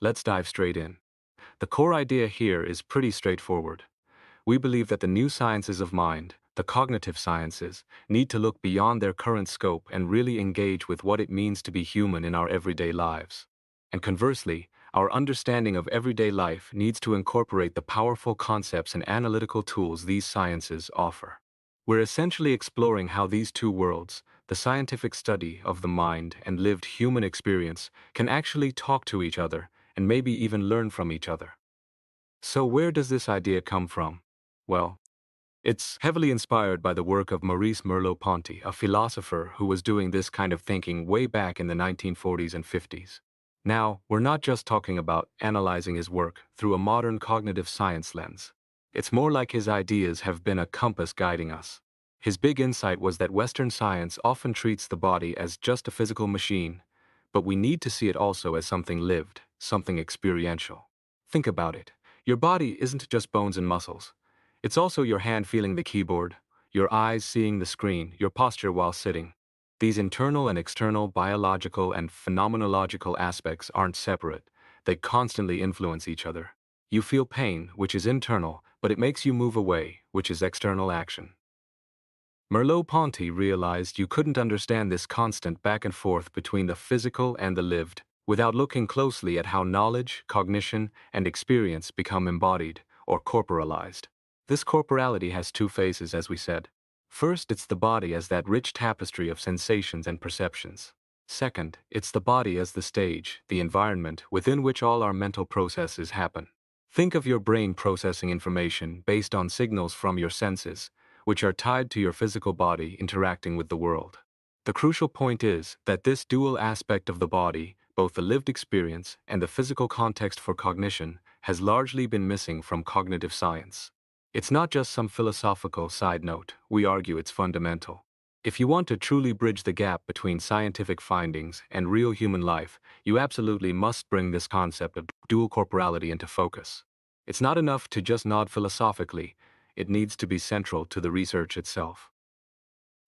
let's dive straight in. The core idea here is pretty straightforward. We believe that the new sciences of mind, the cognitive sciences, need to look beyond their current scope and really engage with what it means to be human in our everyday lives. And conversely, our understanding of everyday life needs to incorporate the powerful concepts and analytical tools these sciences offer. We're essentially exploring how these two worlds, the scientific study of the mind and lived human experience, can actually talk to each other and maybe even learn from each other. So, where does this idea come from? Well, it's heavily inspired by the work of Maurice Merleau-Ponty, a philosopher who was doing this kind of thinking way back in the 1940s and 50s. Now, we're not just talking about analyzing his work through a modern cognitive science lens. It's more like his ideas have been a compass guiding us. His big insight was that Western science often treats the body as just a physical machine, but we need to see it also as something lived, something experiential. Think about it. Your body isn't just bones and muscles. It's also your hand feeling the keyboard, your eyes seeing the screen, your posture while sitting. These internal and external biological and phenomenological aspects aren't separate. They constantly influence each other. You feel pain, which is internal, but it makes you move away, which is external action. Merleau-Ponty realized you couldn't understand this constant back and forth between the physical and the lived without looking closely at how knowledge, cognition, and experience become embodied, or corporalized. This corporality has two phases, as we said. First, it's the body as that rich tapestry of sensations and perceptions. Second, it's the body as the stage, the environment within which all our mental processes happen. Think of your brain processing information based on signals from your senses, which are tied to your physical body interacting with the world. The crucial point is that this dual aspect of the body, both the lived experience and the physical context for cognition, has largely been missing from cognitive science. It's not just some philosophical side note, we argue it's fundamental. If you want to truly bridge the gap between scientific findings and real human life, you absolutely must bring this concept of dual corporality into focus. It's not enough to just nod philosophically, it needs to be central to the research itself.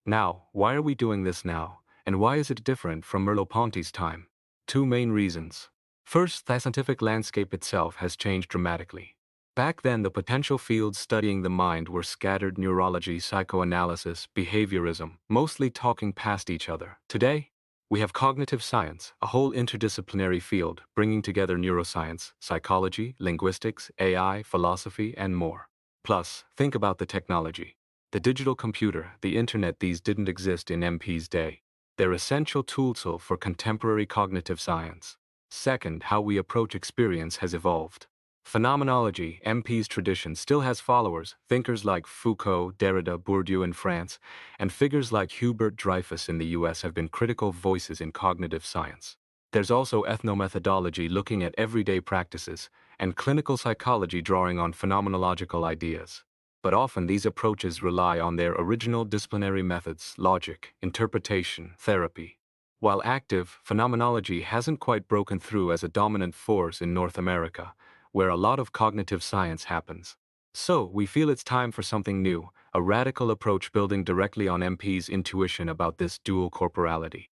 Now, why are we doing this now, and why is it different from Merleau-Ponty's time? Two main reasons. First, the scientific landscape itself has changed dramatically. Back then, the potential fields studying the mind were scattered neurology, psychoanalysis, behaviorism, mostly talking past each other. Today, we have cognitive science, a whole interdisciplinary field bringing together neuroscience, psychology, linguistics, AI, philosophy, and more. Plus, think about the technology. The digital computer, the internet, these didn't exist in MP's day. They're essential tools for contemporary cognitive science. Second, how we approach experience has evolved. Phenomenology, MP's tradition, still has followers, thinkers like Foucault, Derrida, Bourdieu in France, and figures like Hubert Dreyfus in the US have been critical voices in cognitive science. There's also ethnomethodology looking at everyday practices, and clinical psychology drawing on phenomenological ideas. But often these approaches rely on their original disciplinary methods, logic, interpretation, therapy. While active, phenomenology hasn't quite broken through as a dominant force in North America, where a lot of cognitive science happens. So, we feel it's time for something new, a radical approach building directly on MP's intuition about this dual corporality.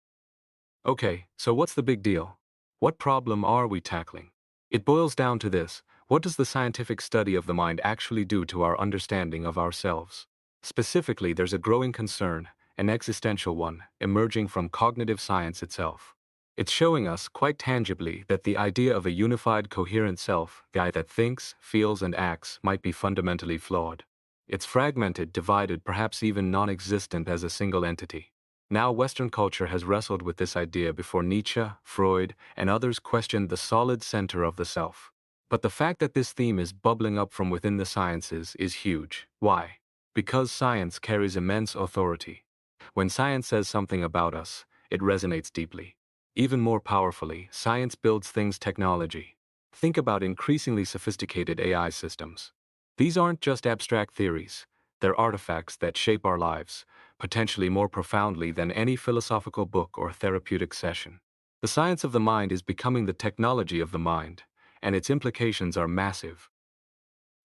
Okay, so what's the big deal? What problem are we tackling? It boils down to this: what does the scientific study of the mind actually do to our understanding of ourselves? Specifically, there's a growing concern, an existential one, emerging from cognitive science itself. It's showing us, quite tangibly, that the idea of a unified, coherent self, the I that thinks, feels, and acts, might be fundamentally flawed. It's fragmented, divided, perhaps even non-existent as a single entity. Now Western culture has wrestled with this idea before Nietzsche, Freud, and others questioned the solid center of the self. But the fact that this theme is bubbling up from within the sciences is huge. Why? Because science carries immense authority. When science says something about us, it resonates deeply. Even more powerfully, science builds things technology. Think about increasingly sophisticated AI systems. These aren't just abstract theories, they're artifacts that shape our lives, potentially more profoundly than any philosophical book or therapeutic session. The science of the mind is becoming the technology of the mind, and its implications are massive.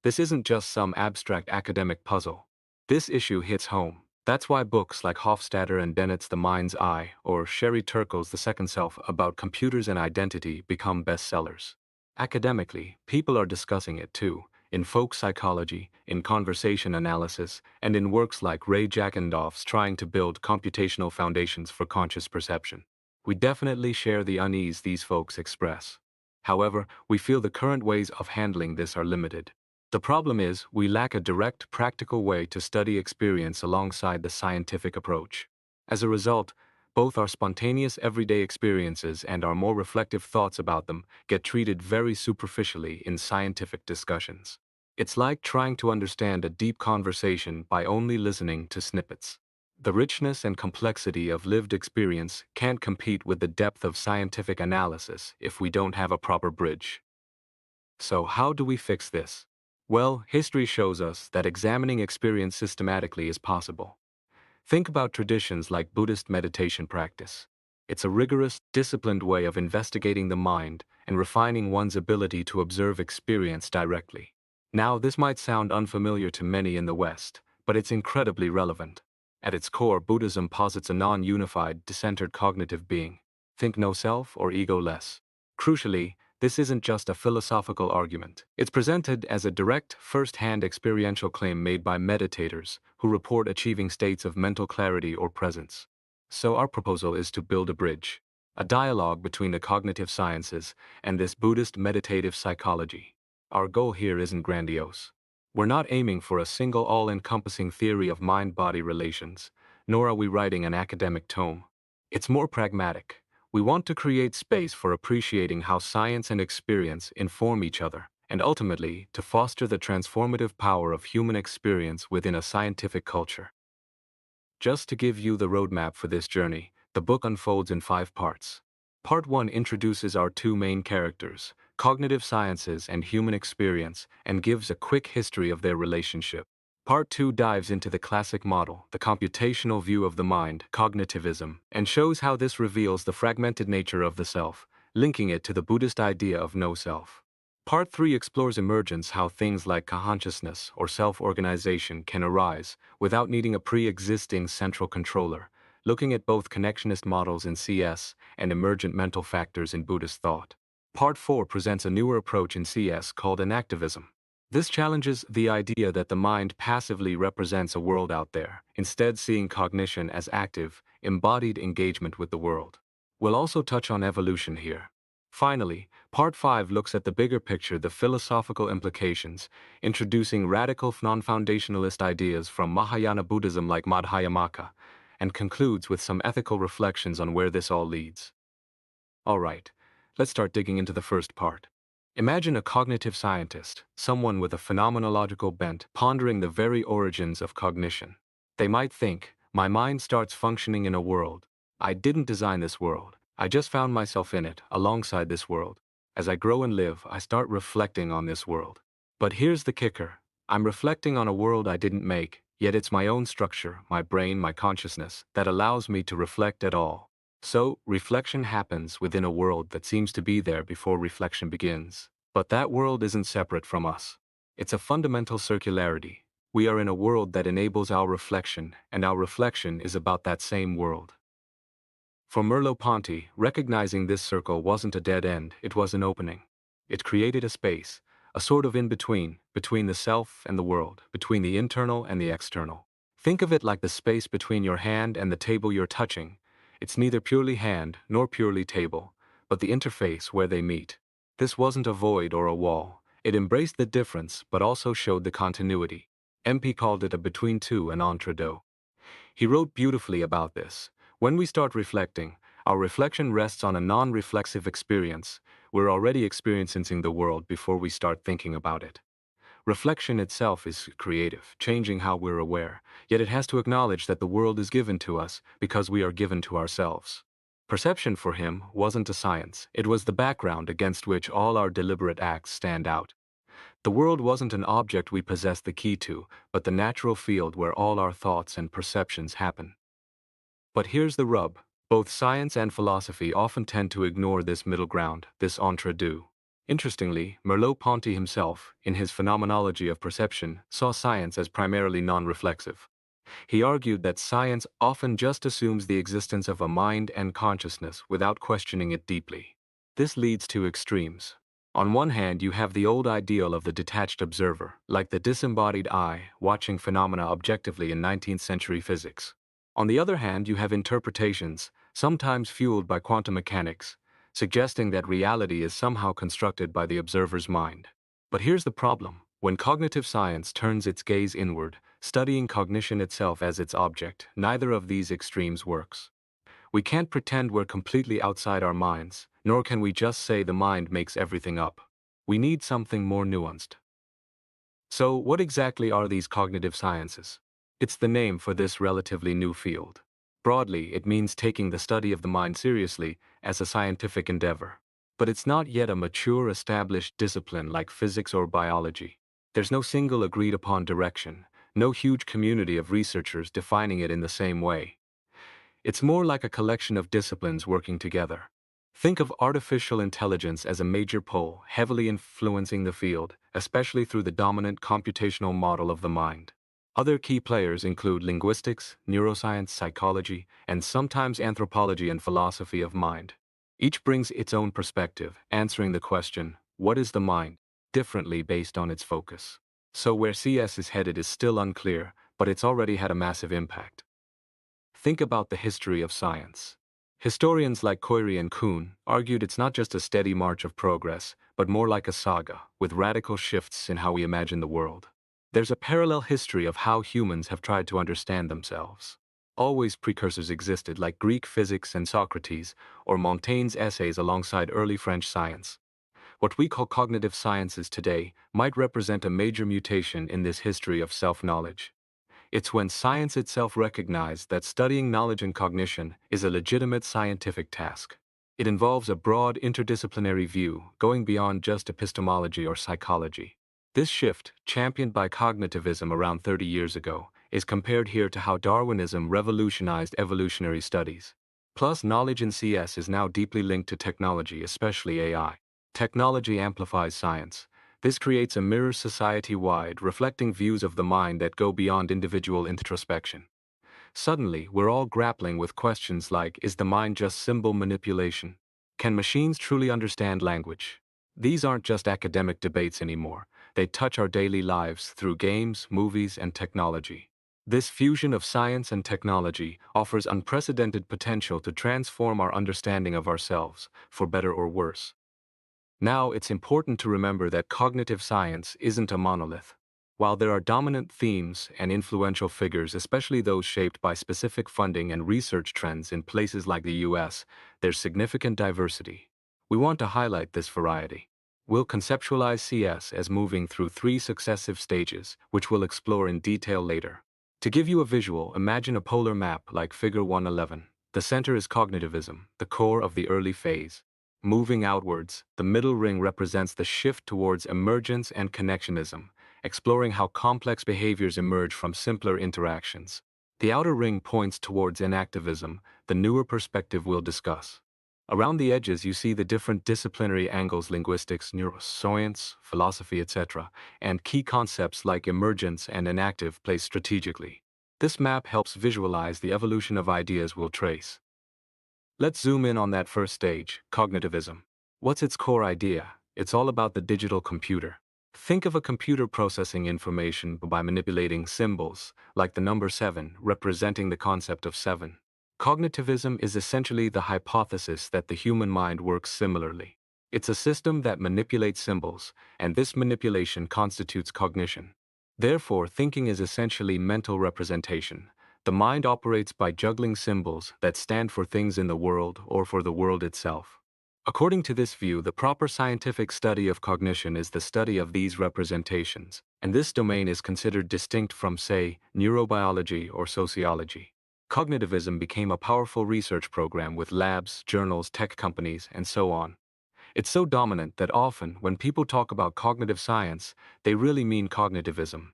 This isn't just some abstract academic puzzle. This issue hits home. That's why books like Hofstadter and Bennett's The Mind's Eye or Sherry Turkle's The Second Self about computers and identity become bestsellers. Academically, people are discussing it too, in folk psychology, in conversation analysis, and in works like Ray Jackendorf's trying to build computational foundations for conscious perception. We definitely share the unease these folks express. However, we feel the current ways of handling this are limited. The problem is, we lack a direct, practical way to study experience alongside the scientific approach. As a result, both our spontaneous everyday experiences and our more reflective thoughts about them get treated very superficially in scientific discussions. It's like trying to understand a deep conversation by only listening to snippets. The richness and complexity of lived experience can't compete with the depth of scientific analysis if we don't have a proper bridge. So, how do we fix this? Well, history shows us that examining experience systematically is possible. Think about traditions like Buddhist meditation practice. It's a rigorous, disciplined way of investigating the mind and refining one's ability to observe experience directly. Now, this might sound unfamiliar to many in the West, but it's incredibly relevant. At its core, Buddhism posits a non-unified, decentered cognitive being. Think no self or ego-less. Crucially, this isn't just a philosophical argument. It's presented as a direct, first-hand experiential claim made by meditators who report achieving states of mental clarity or presence. So our proposal is to build a bridge, a dialogue between the cognitive sciences and this Buddhist meditative psychology. Our goal here isn't grandiose. We're not aiming for a single all-encompassing theory of mind-body relations, nor are we writing an academic tome. It's more pragmatic. We want to create space for appreciating how science and experience inform each other, and ultimately, to foster the transformative power of human experience within a scientific culture. Just to give you the roadmap for this journey, the book unfolds in 5 parts. Part 1 introduces our 2 main characters, cognitive sciences and human experience, and gives a quick history of their relationship. Part 2 dives into the classic model, the computational view of the mind, cognitivism, and shows how this reveals the fragmented nature of the self, linking it to the Buddhist idea of no self. Part 3 explores emergence, how things like consciousness or self-organization can arise without needing a pre-existing central controller, looking at both connectionist models in CS and emergent mental factors in Buddhist thought. Part 4 presents a newer approach in CS called enactivism. This challenges the idea that the mind passively represents a world out there, instead seeing cognition as active, embodied engagement with the world. We'll also touch on evolution here. Finally, Part 5 looks at the bigger picture, the philosophical implications, introducing radical non-foundationalist ideas from Mahayana Buddhism like Madhyamaka, and concludes with some ethical reflections on where this all leads. Alright, let's start digging into the first part. Imagine a cognitive scientist, someone with a phenomenological bent, pondering the very origins of cognition. They might think, my mind starts functioning in a world. I didn't design this world. I just found myself in it, alongside this world. As I grow and live, I start reflecting on this world. But here's the kicker. I'm reflecting on a world I didn't make, yet it's my own structure, my brain, my consciousness, that allows me to reflect at all. So, reflection happens within a world that seems to be there before reflection begins. But that world isn't separate from us. It's a fundamental circularity. We are in a world that enables our reflection, and our reflection is about that same world. For Merleau-Ponty, recognizing this circle wasn't a dead end, it was an opening. It created a space, a sort of in-between, between the self and the world, between the internal and the external. Think of it like the space between your hand and the table you're touching. It's neither purely hand nor purely table, but the interface where they meet. This wasn't a void or a wall. It embraced the difference, but also showed the continuity. MP called it a between two, an entre-deux. He wrote beautifully about this. When we start reflecting, our reflection rests on a non-reflexive experience. We're already experiencing the world before we start thinking about it. Reflection itself is creative, changing how we're aware, yet it has to acknowledge that the world is given to us because we are given to ourselves. Perception for him wasn't a science, it was the background against which all our deliberate acts stand out. The world wasn't an object we possess the key to, but the natural field where all our thoughts and perceptions happen. But here's the rub. Both science and philosophy often tend to ignore this middle ground, this entre-deux. Interestingly, Merleau-Ponty himself, in his Phenomenology of Perception, saw science as primarily non-reflexive. He argued that science often just assumes the existence of a mind and consciousness without questioning it deeply. This leads to extremes. On one hand, you have the old ideal of the detached observer, like the disembodied eye, watching phenomena objectively in 19th century physics. On the other hand, you have interpretations, sometimes fueled by quantum mechanics, suggesting that reality is somehow constructed by the observer's mind. But here's the problem. When cognitive science turns its gaze inward, studying cognition itself as its object, neither of these extremes works. We can't pretend we're completely outside our minds, nor can we just say the mind makes everything up. We need something more nuanced. So, what exactly are these cognitive sciences? It's the name for this relatively new field. Broadly, it means taking the study of the mind seriously as a scientific endeavor. But it's not yet a mature, established discipline like physics or biology. There's no single agreed upon direction, no huge community of researchers defining it in the same way. It's more like a collection of disciplines working together. Think of artificial intelligence as a major pole, heavily influencing the field, especially through the dominant computational model of the mind. Other key players include linguistics, neuroscience, psychology, and sometimes anthropology and philosophy of mind. Each brings its own perspective, answering the question, what is the mind, differently based on its focus. So where CS is headed is still unclear, but it's already had a massive impact. Think about the history of science. Historians like Koiri and Kuhn argued it's not just a steady march of progress, but more like a saga, with radical shifts in how we imagine the world. There's a parallel history of how humans have tried to understand themselves. Always precursors existed like Greek physics and Socrates, or Montaigne's essays alongside early French science. What we call cognitive sciences today might represent a major mutation in this history of self-knowledge. It's when science itself recognized that studying knowledge and cognition is a legitimate scientific task. It involves a broad interdisciplinary view, going beyond just epistemology or psychology. This shift, championed by cognitivism around 30 years ago, is compared here to how Darwinism revolutionized evolutionary studies. Plus, knowledge in CS is now deeply linked to technology, especially AI. Technology amplifies science. This creates a mirror society-wide, reflecting views of the mind that go beyond individual introspection. Suddenly, we're all grappling with questions like, is the mind just symbol manipulation? Can machines truly understand language? These aren't just academic debates anymore. They touch our daily lives through games, movies, and technology. This fusion of science and technology offers unprecedented potential to transform our understanding of ourselves, for better or worse. Now, it's important to remember that cognitive science isn't a monolith. While there are dominant themes and influential figures, especially those shaped by specific funding and research trends in places like the US, there's significant diversity. We want to highlight this variety. We'll conceptualize CS as moving through 3 successive stages, which we'll explore in detail later. To give you a visual, imagine a polar map like Figure 111. The center is cognitivism, the core of the early phase. Moving outwards, the middle ring represents the shift towards emergence and connectionism, exploring how complex behaviors emerge from simpler interactions. The outer ring points towards inactivism, the newer perspective we'll discuss. Around the edges, you see the different disciplinary angles: linguistics, neuroscience, philosophy, etc., and key concepts like emergence and inactive placed strategically. This map helps visualize the evolution of ideas we'll trace. Let's zoom in on that first stage, cognitivism. What's its core idea? It's all about the digital computer. Think of a computer processing information by manipulating symbols, like the number 7, representing the concept of 7. Cognitivism is essentially the hypothesis that the human mind works similarly. It's a system that manipulates symbols, and this manipulation constitutes cognition. Therefore, thinking is essentially mental representation. The mind operates by juggling symbols that stand for things in the world or for the world itself. According to this view, the proper scientific study of cognition is the study of these representations, and this domain is considered distinct from, say, neurobiology or sociology. Cognitivism became a powerful research program with labs, journals, tech companies, and so on. It's so dominant that often, when people talk about cognitive science, they really mean cognitivism.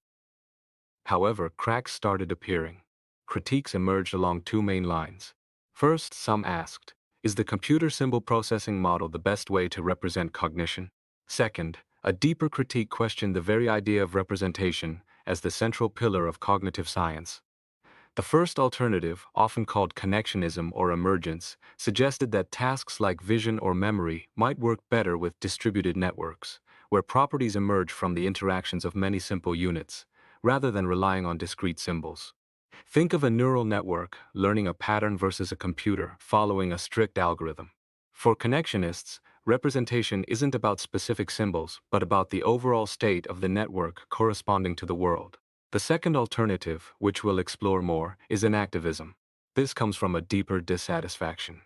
However, cracks started appearing. Critiques emerged along 2 main lines. First, some asked, is the computer symbol processing model the best way to represent cognition? Second, a deeper critique questioned the very idea of representation as the central pillar of cognitive science. The first alternative, often called connectionism or emergence, suggested that tasks like vision or memory might work better with distributed networks, where properties emerge from the interactions of many simple units, rather than relying on discrete symbols. Think of a neural network learning a pattern versus a computer following a strict algorithm. For connectionists, representation isn't about specific symbols, but about the overall state of the network corresponding to the world. The second alternative, which we'll explore more, is enactivism. This comes from a deeper dissatisfaction.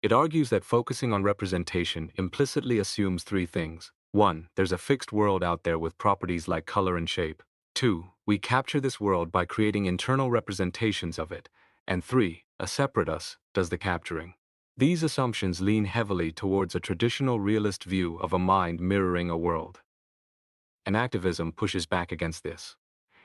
It argues that focusing on representation implicitly assumes three things. 1. There's a fixed world out there with properties like color and shape. 2. We capture this world by creating internal representations of it. And 3. A separate us does the capturing. These assumptions lean heavily towards a traditional realist view of a mind mirroring a world. Enactivism pushes back against this.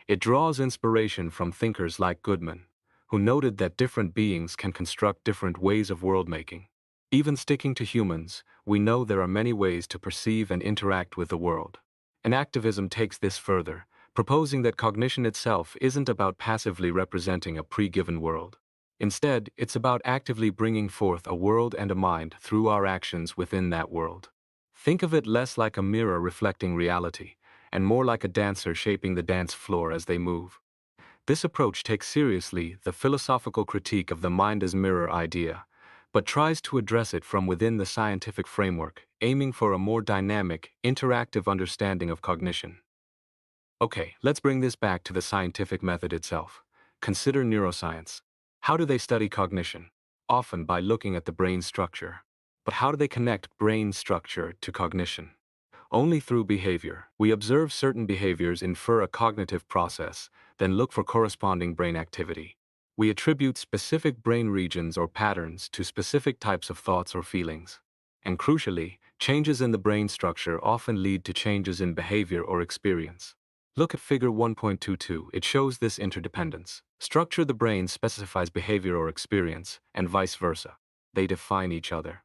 It draws inspiration from thinkers like Goodman, who noted that different beings can construct different ways of world-making. Even sticking to humans, we know there are many ways to perceive and interact with the world. Enactivism takes this further, proposing that cognition itself isn't about passively representing a pre-given world. Instead, it's about actively bringing forth a world and a mind through our actions within that world. Think of it less like a mirror reflecting reality, and more like a dancer shaping the dance floor as they move. This approach takes seriously the philosophical critique of the mind as mirror idea, but tries to address it from within the scientific framework, aiming for a more dynamic, interactive understanding of cognition. Okay, let's bring this back to the scientific method itself. Consider neuroscience. How do they study cognition? Often by looking at the brain structure. But how do they connect brain structure to cognition? Only through behavior. We observe certain behaviors infer a cognitive process, then look for corresponding brain activity. We attribute specific brain regions or patterns to specific types of thoughts or feelings. And crucially, changes in the brain structure often lead to changes in behavior or experience. Look at Figure 1.22. It shows this interdependence. Structure the brain specifies behavior or experience, and vice versa. They define each other.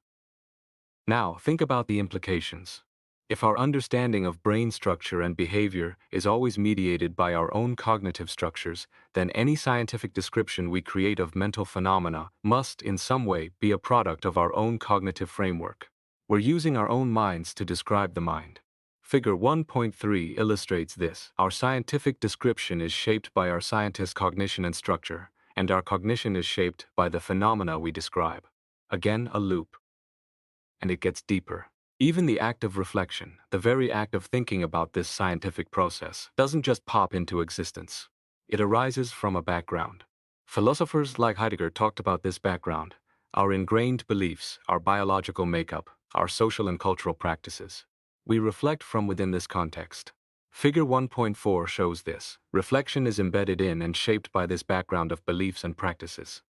Now, think about the implications. If our understanding of brain structure and behavior is always mediated by our own cognitive structures, then any scientific description we create of mental phenomena must, in some way, be a product of our own cognitive framework. We're using our own minds to describe the mind. Figure 1.3 illustrates this. Our scientific description is shaped by our scientists' cognition and structure, and our cognition is shaped by the phenomena we describe. Again, a loop. And it gets deeper. Even the act of reflection, the very act of thinking about this scientific process, doesn't just pop into existence. It arises from a background. Philosophers like Heidegger talked about this background, our ingrained beliefs, our biological makeup, our social and cultural practices. We reflect from within this context. Figure 1.4 shows this. Reflection is embedded in and shaped by this background of beliefs and practices.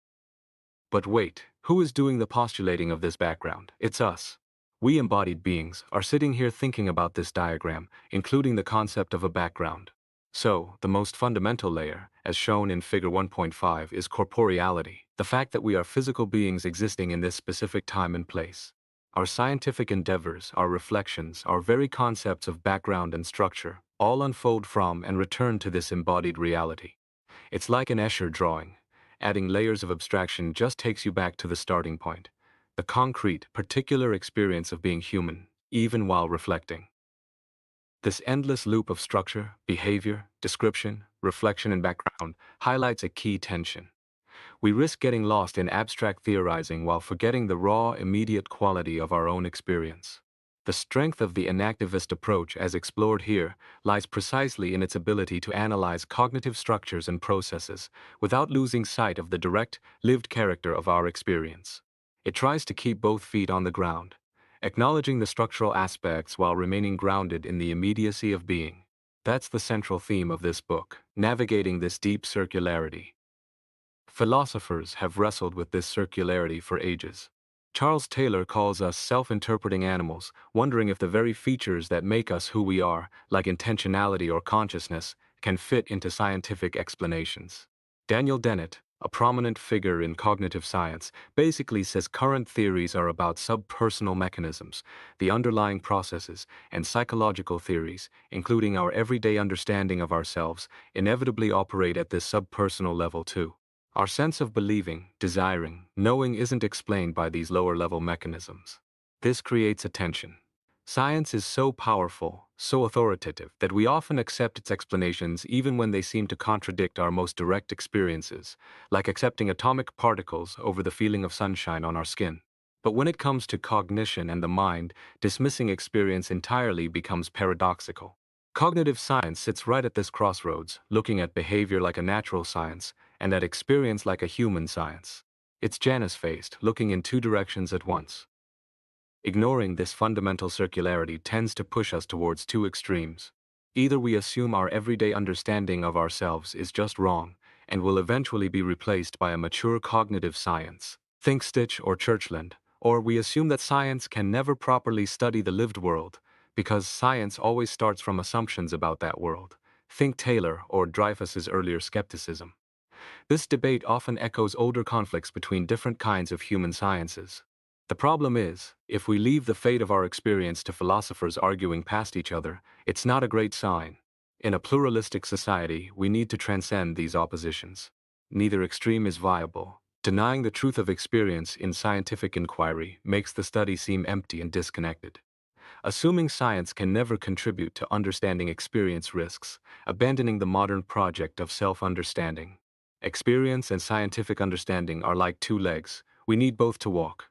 But wait, who is doing the postulating of this background? It's us. We embodied beings are sitting here thinking about this diagram, including the concept of a background. So, the most fundamental layer, as shown in Figure 1.5, is corporeality, the fact that we are physical beings existing in this specific time and place. Our scientific endeavors, our reflections, our very concepts of background and structure, all unfold from and return to this embodied reality. It's like an Escher drawing. Adding layers of abstraction just takes you back to the starting point, the concrete, particular experience of being human, even while reflecting. This endless loop of structure, behavior, description, reflection, and background highlights a key tension. We risk getting lost in abstract theorizing while forgetting the raw, immediate quality of our own experience. The strength of the enactivist approach, as explored here, lies precisely in its ability to analyze cognitive structures and processes without losing sight of the direct, lived character of our experience. It tries to keep both feet on the ground, acknowledging the structural aspects while remaining grounded in the immediacy of being. That's the central theme of this book, navigating this deep circularity. Philosophers have wrestled with this circularity for ages. Charles Taylor calls us self-interpreting animals, wondering if the very features that make us who we are, like intentionality or consciousness, can fit into scientific explanations. Daniel Dennett, a prominent figure in cognitive science, basically says current theories are about subpersonal mechanisms, the underlying processes, and psychological theories, including our everyday understanding of ourselves, inevitably operate at this subpersonal level too. Our sense of believing, desiring, knowing isn't explained by these lower-level mechanisms. This creates a tension. Science is so powerful, so authoritative, that we often accept its explanations even when they seem to contradict our most direct experiences, like accepting atomic particles over the feeling of sunshine on our skin. But when it comes to cognition and the mind, dismissing experience entirely becomes paradoxical. Cognitive science sits right at this crossroads, looking at behavior like a natural science and at experience like a human science. It's Janus-faced, looking in two directions at once. Ignoring this fundamental circularity tends to push us towards two extremes. Either we assume our everyday understanding of ourselves is just wrong and will eventually be replaced by a mature cognitive science, think Stitch or Churchland, or we assume that science can never properly study the lived world because science always starts from assumptions about that world. Think Taylor or Dreyfus's earlier skepticism. This debate often echoes older conflicts between different kinds of human sciences. The problem is, if we leave the fate of our experience to philosophers arguing past each other, it's not a great sign. In a pluralistic society, we need to transcend these oppositions. Neither extreme is viable. Denying the truth of experience in scientific inquiry makes the study seem empty and disconnected. Assuming science can never contribute to understanding experience risks, abandoning the modern project of self-understanding. Experience and scientific understanding are like two legs. We need both to walk.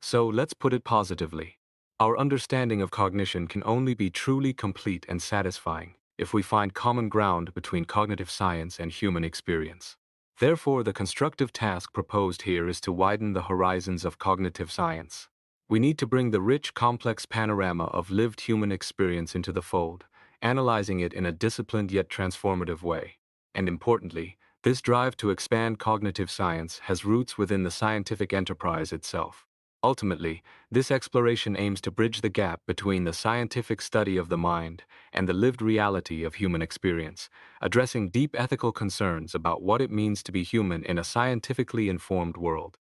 So let's put it positively. Our understanding of cognition can only be truly complete and satisfying if we find common ground between cognitive science and human experience. Therefore, the constructive task proposed here is to widen the horizons of cognitive science. We need to bring the rich, complex panorama of lived human experience into the fold, analyzing it in a disciplined yet transformative way. And importantly, this drive to expand cognitive science has roots within the scientific enterprise itself. Ultimately, this exploration aims to bridge the gap between the scientific study of the mind and the lived reality of human experience, addressing deep ethical concerns about what it means to be human in a scientifically informed world.